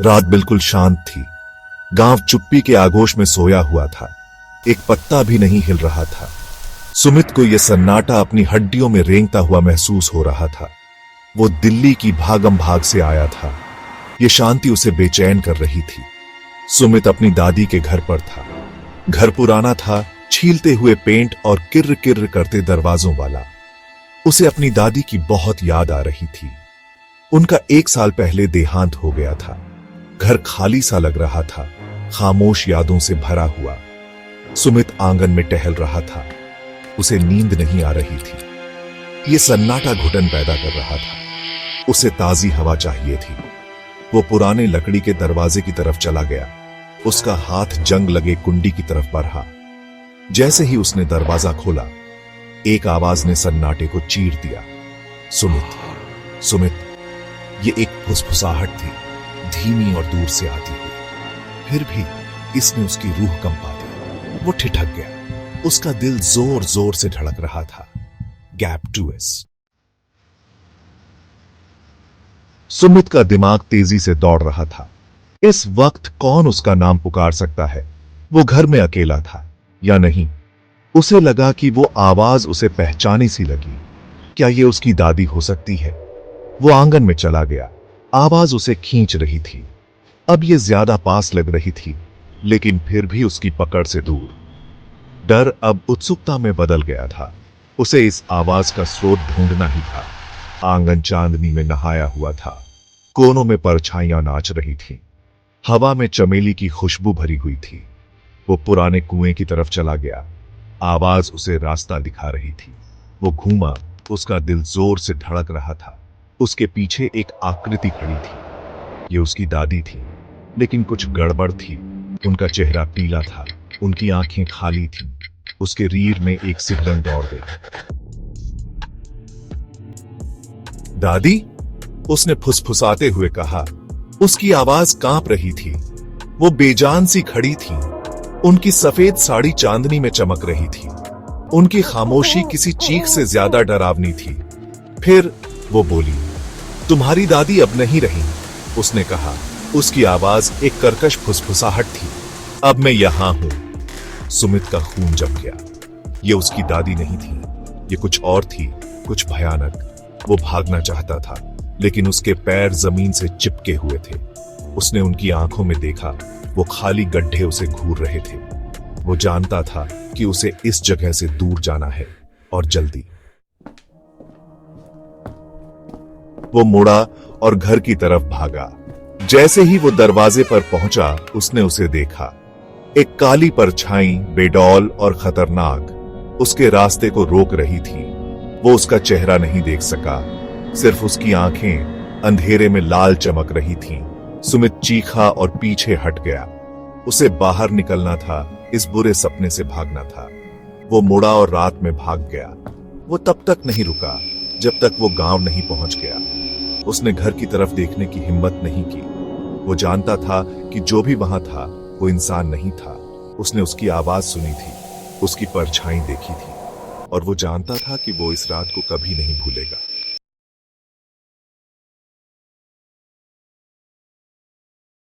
रात बिल्कुल शांत थी। गांव चुप्पी के आगोश में सोया हुआ था। एक पत्ता भी नहीं हिल रहा था। सुमित को यह सन्नाटा अपनी हड्डियों में रेंगता हुआ महसूस हो रहा था। वो दिल्ली की भागम भाग से आया था। ये शांति उसे बेचैन कर रही थी। सुमित अपनी दादी के घर पर था। घर पुराना था, छीलते हुए पेंट और किर्र किर्र करते दरवाजों वाला। उसे अपनी दादी की बहुत याद आ रही थी। उनका 1 साल पहले देहांत हो गया था। घर खाली सा लग रहा था, खामोश यादों से भरा हुआ। सुमित आंगन में टहल रहा था। उसे नींद नहीं आ रही थी। यह सन्नाटा घुटन पैदा कर रहा था। उसे ताजी हवा चाहिए थी। वो पुराने लकड़ी के दरवाजे की तरफ चला गया। उसका हाथ जंग लगे कुंडी की तरफ बढ़ा। जैसे ही उसने दरवाजा खोला, एक आवाज ने सन्नाटे को चीर दिया। सुमित, सुमित। ये एक फुसफुसाहट थी, धीमी और दूर से आती हुई। फिर भी इसने उसकी रूह कंपा दी। वो ठिठक गया। उसका दिल जोर जोर से धड़क रहा था। Gap 2S। सुमित का दिमाग तेजी से दौड़ रहा था। इस वक्त कौन उसका नाम पुकार सकता है? वो घर में अकेला था या नहीं? उसे लगा कि वो आवाज उसे पहचानी सी लगी। क्या ये उसकी दादी हो सकती है? वो आंगन में चला गया। आवाज उसे खींच रही थी। अब ये ज्यादा पास लग रही थी, लेकिन फिर भी उसकी पकड़ से दूर। डर अब उत्सुकता में बदल गया था। उसे इस आवाज का स्रोत ढूंढना ही था। आंगन चांदनी में नहाया हुआ था। कोनों में परछाइयां नाच रही थीं। हवा में चमेली की खुशबू भरी हुई थी। वो पुराने कुएं की तरफ चला गया। आवाज उसे रास्ता दिखा रही थी। वो घूमा। उसका दिल जोर से धड़क रहा था। उसके पीछे एक आकृति खड़ी थी। ये उसकी दादी थी, लेकिन कुछ गड़बड़ थी। उनका चेहरा पीला था, उनकी आंखें खाली थीं। उसके रीढ़ में एक सिरदर्द दौड़ गई। दादी, उसने फुसफुसाते हुए कहा। उसकी आवाज कांप रही थी। वो बेजान सी खड़ी थी। उनकी सफेद साड़ी चांदनी में चमक रही थी। उनकी खामोशी किसी चीख से ज्यादा डरावनी थी। फिर वो बोली, तुम्हारी दादी अब नहीं रही, उसने कहा। उसकी आवाज एक कर्कश फुसफुसाहट थी। अब मैं यहां हूं। सुमित का खून जम गया। ये उसकी दादी नहीं थी, ये कुछ और थी, कुछ भयानक। वो भागना चाहता था, लेकिन उसके पैर जमीन से चिपके हुए थे। उसने उनकी आंखों में देखा। वो खाली गड्ढे उसे घूर रहे थे। वो जानता था कि उसे इस जगह से दूर जाना है, और जल्दी। वो मुड़ा और घर की तरफ भागा। जैसे ही वो दरवाजे पर पहुंचा, उसने उसे देखा। एक काली परछाई, बेडौल और खतरनाक, उसके रास्ते को रोक रही थी। वो उसका चेहरा नहीं देख सका, सिर्फ उसकी आंखें अंधेरे में लाल चमक रही थीं। सुमित चीखा और पीछे हट गया। उसे बाहर निकलना था, इस बुरे सपने से भागना था। वो मुड़ा और रात में भाग गया। वो तब तक नहीं रुका जब तक वो गांव नहीं पहुंच गया। उसने घर की तरफ देखने की हिम्मत नहीं की। वो जानता था कि जो भी वहां था वो इंसान नहीं था। उसने उसकी आवाज सुनी थी, उसकी परछाई देखी थी, और वो जानता था कि वो इस रात को कभी नहीं भूलेगा।